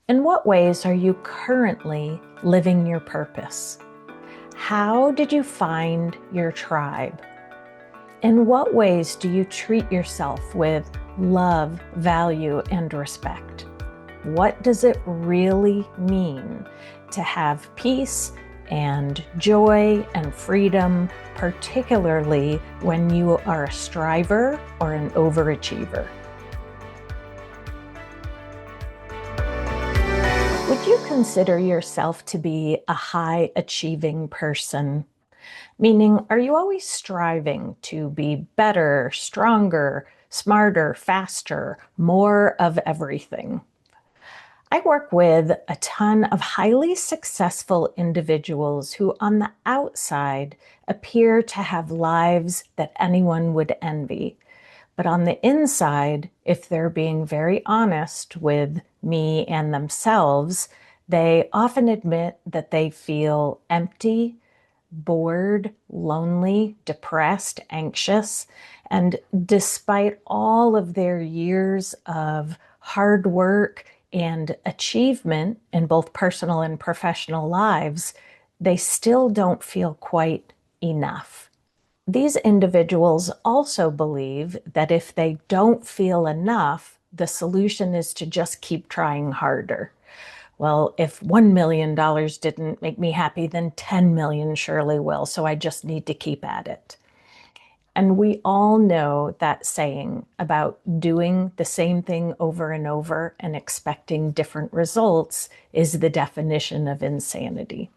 In what ways are you currently living your purpose? How did you find your tribe? In what ways do you treat yourself with love, value, and respect? What does it really mean to have peace and joy and freedom, particularly when you are a striver or an overachiever? Would you consider yourself to be a high achieving person? Meaning, are you always striving to be better, stronger, smarter, faster, more of everything? I work with a ton of highly successful individuals who, on the outside, appear to have lives that anyone would envy. But on the inside, if they're being very honest with me and themselves, they often admit that they feel empty, bored, lonely, depressed, anxious. And despite all of their years of hard work and achievement in both personal and professional lives, they still don't feel quite enough. These individuals also believe that if they don't feel enough, the solution is to just keep trying harder. Well, if $1 million didn't make me happy, then 10 million surely will. So I just need to keep at it. And we all know that saying about doing the same thing over and over and expecting different results is the definition of insanity.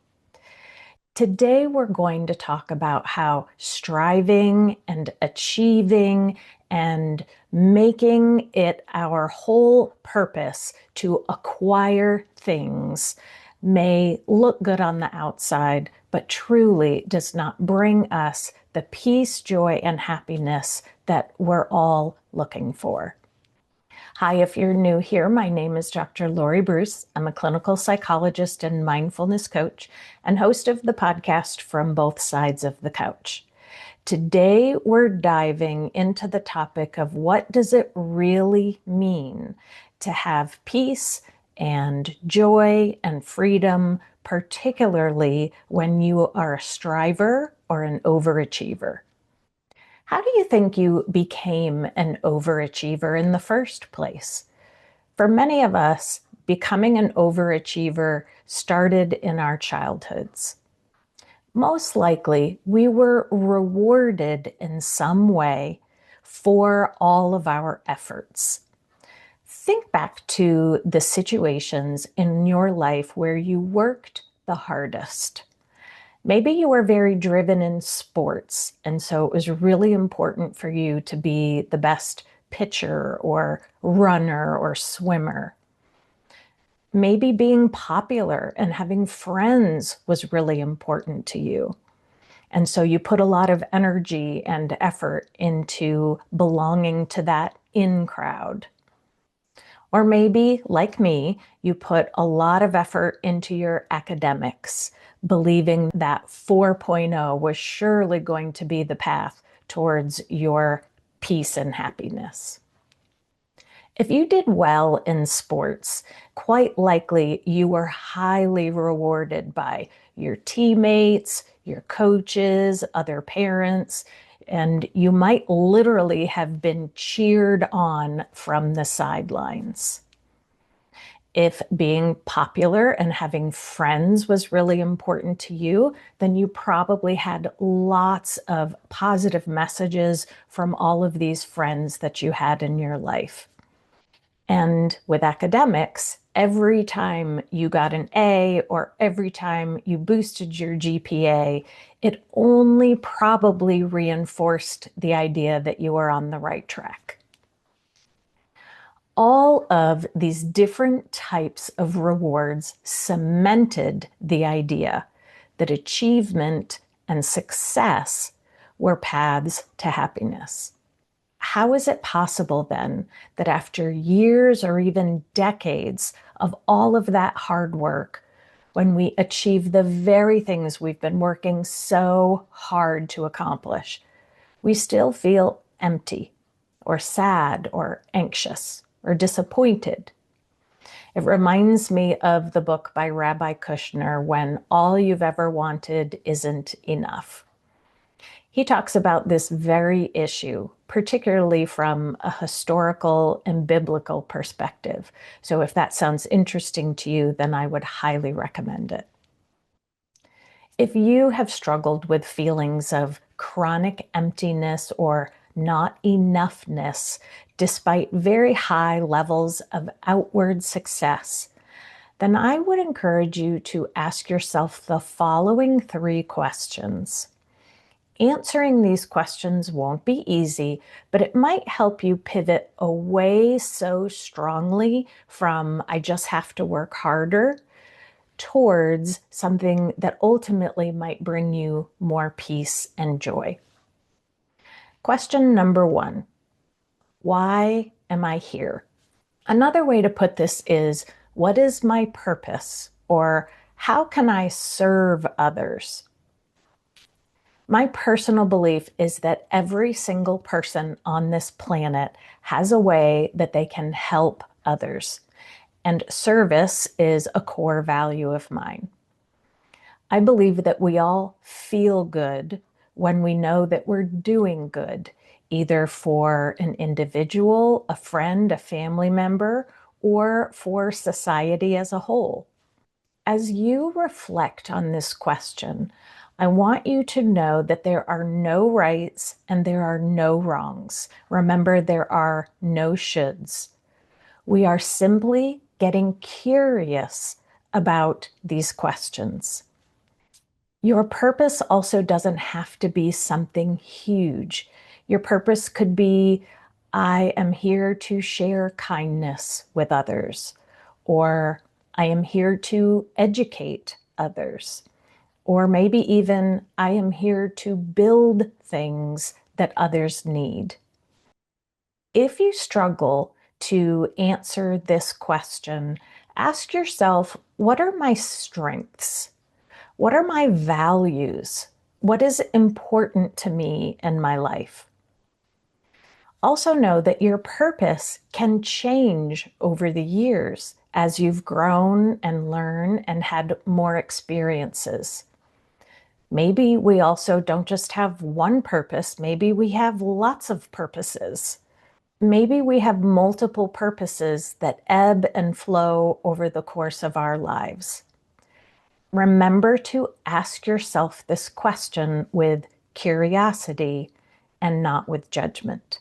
Today, we're going to talk about how striving and achieving and making it our whole purpose to acquire things may look good on the outside, but truly does not bring us the peace, joy, and happiness that we're all looking for. Hi, if you're new here, my name is Dr. Laurie Bruce. I'm a clinical psychologist and mindfulness coach and host of the podcast From Both Sides of the Couch. Today, we're diving into the topic of what does it really mean to have peace and joy and freedom, particularly when you are a striver or an overachiever. How do you think you became an overachiever in the first place? For many of us, becoming an overachiever started in our childhoods. Most likely, we were rewarded in some way for all of our efforts. Think back to the situations in your life where you worked the hardest. Maybe you were very driven in sports, and so it was really important for you to be the best pitcher or runner or swimmer. Maybe being popular and having friends was really important to you. And so you put a lot of energy and effort into belonging to that in crowd. Or maybe, like me, you put a lot of effort into your academics, believing that 4.0 was surely going to be the path towards your peace and happiness. If you did well in sports, quite likely you were highly rewarded by your teammates, your coaches, other parents, and you might literally have been cheered on from the sidelines. If being popular and having friends was really important to you, then you probably had lots of positive messages from all of these friends that you had in your life. And with academics, every time you got an A or every time you boosted your GPA, it only probably reinforced the idea that you were on the right track. All of these different types of rewards cemented the idea that achievement and success were paths to happiness. How is it possible then that after years or even decades of all of that hard work, when we achieve the very things we've been working so hard to accomplish, we still feel empty or sad or anxious or disappointed? It reminds me of the book by Rabbi Kushner, When All You've Ever Wanted Isn't Enough. He talks about this very issue, particularly from a historical and biblical perspective. So if that sounds interesting to you, then I would highly recommend it. If you have struggled with feelings of chronic emptiness or not enoughness, despite very high levels of outward success, then I would encourage you to ask yourself the following 3 questions. Answering these questions won't be easy, but it might help you pivot away so strongly from I just have to work harder towards something that ultimately might bring you more peace and joy. Question number 1, why am I here? Another way to put this is, what is my purpose? Or how can I serve others? My personal belief is that every single person on this planet has a way that they can help others, and service is a core value of mine. I believe that we all feel good when we know that we're doing good, either for an individual, a friend, a family member, or for society as a whole. As you reflect on this question, I want you to know that there are no rights and there are no wrongs. Remember, there are no shoulds. We are simply getting curious about these questions. Your purpose also doesn't have to be something huge. Your purpose could be, I am here to share kindness with others, or I am here to educate others, or maybe even I am here to build things that others need. If you struggle to answer this question, ask yourself, what are my strengths? What are my values? What is important to me in my life? Also know that your purpose can change over the years as you've grown and learned and had more experiences. Maybe we also don't just have one purpose, maybe we have lots of purposes. Maybe we have multiple purposes that ebb and flow over the course of our lives. Remember to ask yourself this question with curiosity and not with judgment.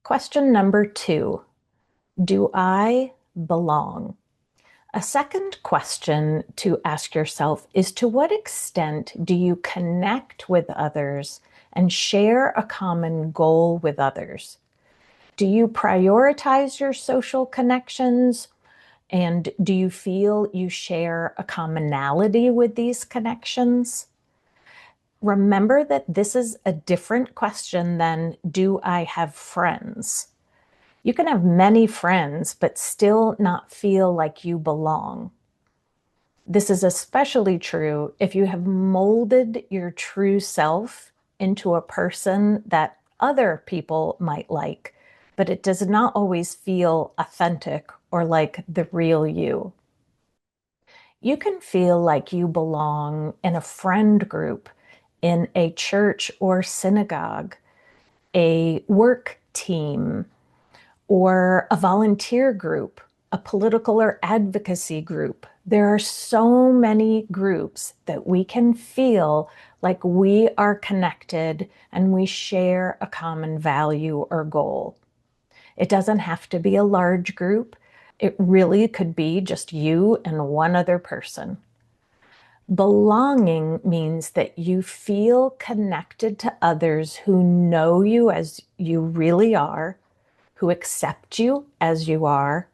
Question number 2, do I belong? A second question to ask yourself is, to what extent do you connect with others and share a common goal with others? Do you prioritize your social connections? And do you feel you share a commonality with these connections? Remember that this is a different question than, do I have friends? You can have many friends, but still not feel like you belong. This is especially true if you have molded your true self into a person that other people might like, but it does not always feel authentic or like the real you. You can feel like you belong in a friend group, in a church or synagogue, a work team, or a volunteer group, a political or advocacy group. There are so many groups that we can feel like we are connected and we share a common value or goal. It doesn't have to be a large group. It really could be just you and one other person. Belonging means that you feel connected to others who know you as you really are, who accept you as you are,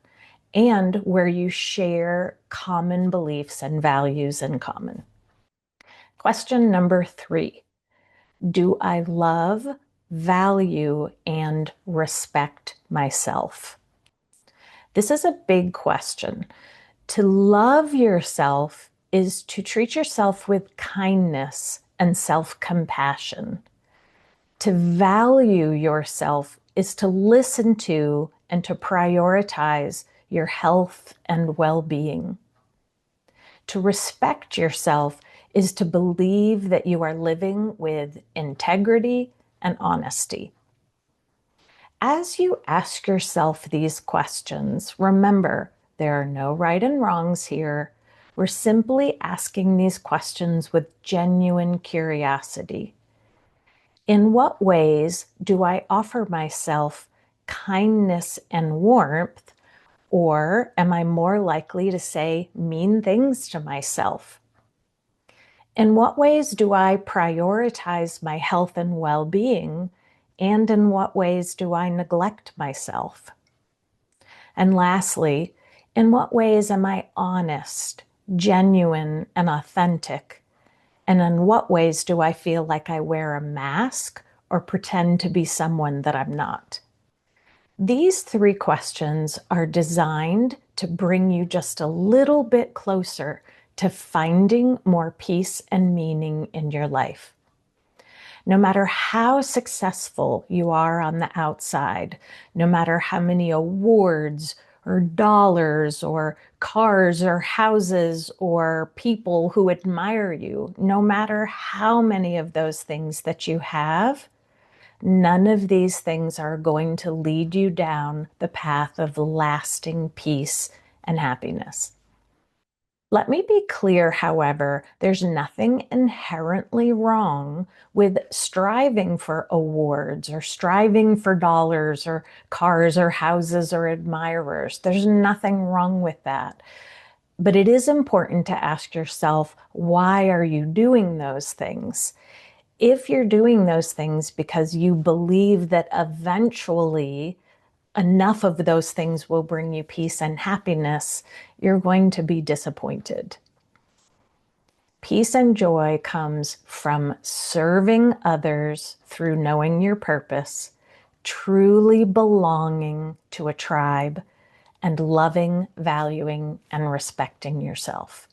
and where you share common beliefs and values in common. Question number 3, do I love, value, and respect myself? This is a big question. To love yourself is to treat yourself with kindness and self-compassion. To value yourself is to listen to and to prioritize your health and well-being. To respect yourself is to believe that you are living with integrity and honesty. As you ask yourself these questions, remember there are no right and wrongs here. We're simply asking these questions with genuine curiosity. In what ways do I offer myself kindness and warmth, or am I more likely to say mean things to myself? In what ways do I prioritize my health and well-being, and in what ways do I neglect myself? And lastly, in what ways am I honest, genuine, and authentic? And in what ways do I feel like I wear a mask or pretend to be someone that I'm not? These three questions are designed to bring you just a little bit closer to finding more peace and meaning in your life. No matter how successful you are on the outside, no matter how many awards or dollars or cars or houses or people who admire you, no matter how many of those things that you have, none of these things are going to lead you down the path of lasting peace and happiness. Let me be clear, however, there's nothing inherently wrong with striving for awards or striving for dollars or cars or houses or admirers. There's nothing wrong with that. But it is important to ask yourself, why are you doing those things? If you're doing those things because you believe that eventually enough of those things will bring you peace and happiness, you're going to be disappointed. Peace and joy comes from serving others through knowing your purpose, truly belonging to a tribe, and loving, valuing, and respecting yourself.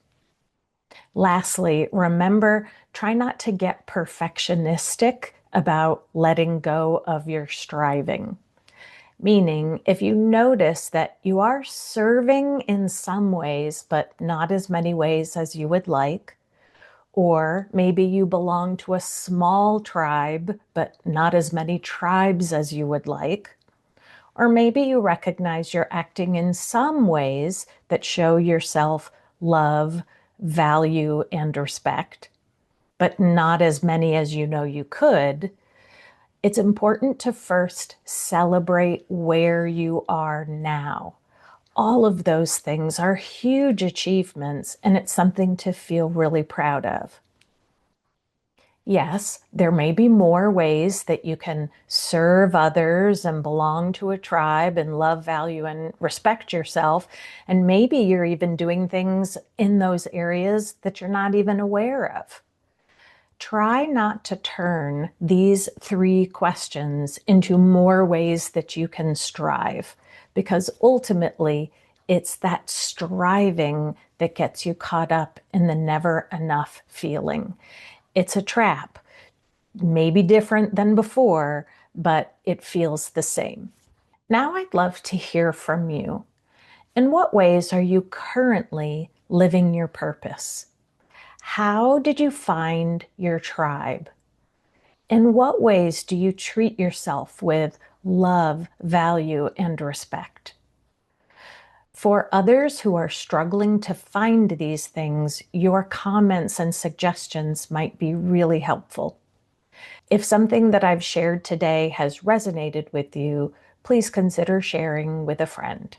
Lastly, remember, try not to get perfectionistic about letting go of your striving. Meaning, if you notice that you are serving in some ways, but not as many ways as you would like, or maybe you belong to a small tribe, but not as many tribes as you would like, or maybe you recognize you're acting in some ways that show yourself love, value, and respect, but not as many as you know you could, it's important to first celebrate where you are now. All of those things are huge achievements, and it's something to feel really proud of. Yes, there may be more ways that you can serve others and belong to a tribe and love, value, and respect yourself. And maybe you're even doing things in those areas that you're not even aware of. Try not to turn these three questions into more ways that you can strive, because ultimately it's that striving that gets you caught up in the never enough feeling. It's a trap, maybe different than before, but it feels the same. Now I'd love to hear from you. In what ways are you currently living your purpose? How did you find your tribe? In what ways do you treat yourself with love, value, and respect? For others who are struggling to find these things, your comments and suggestions might be really helpful. If something that I've shared today has resonated with you, please consider sharing with a friend.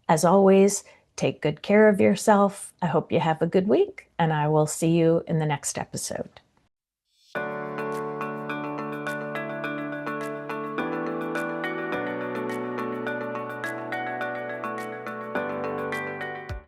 As always, take good care of yourself. I hope you have a good week, and I will see you in the next episode.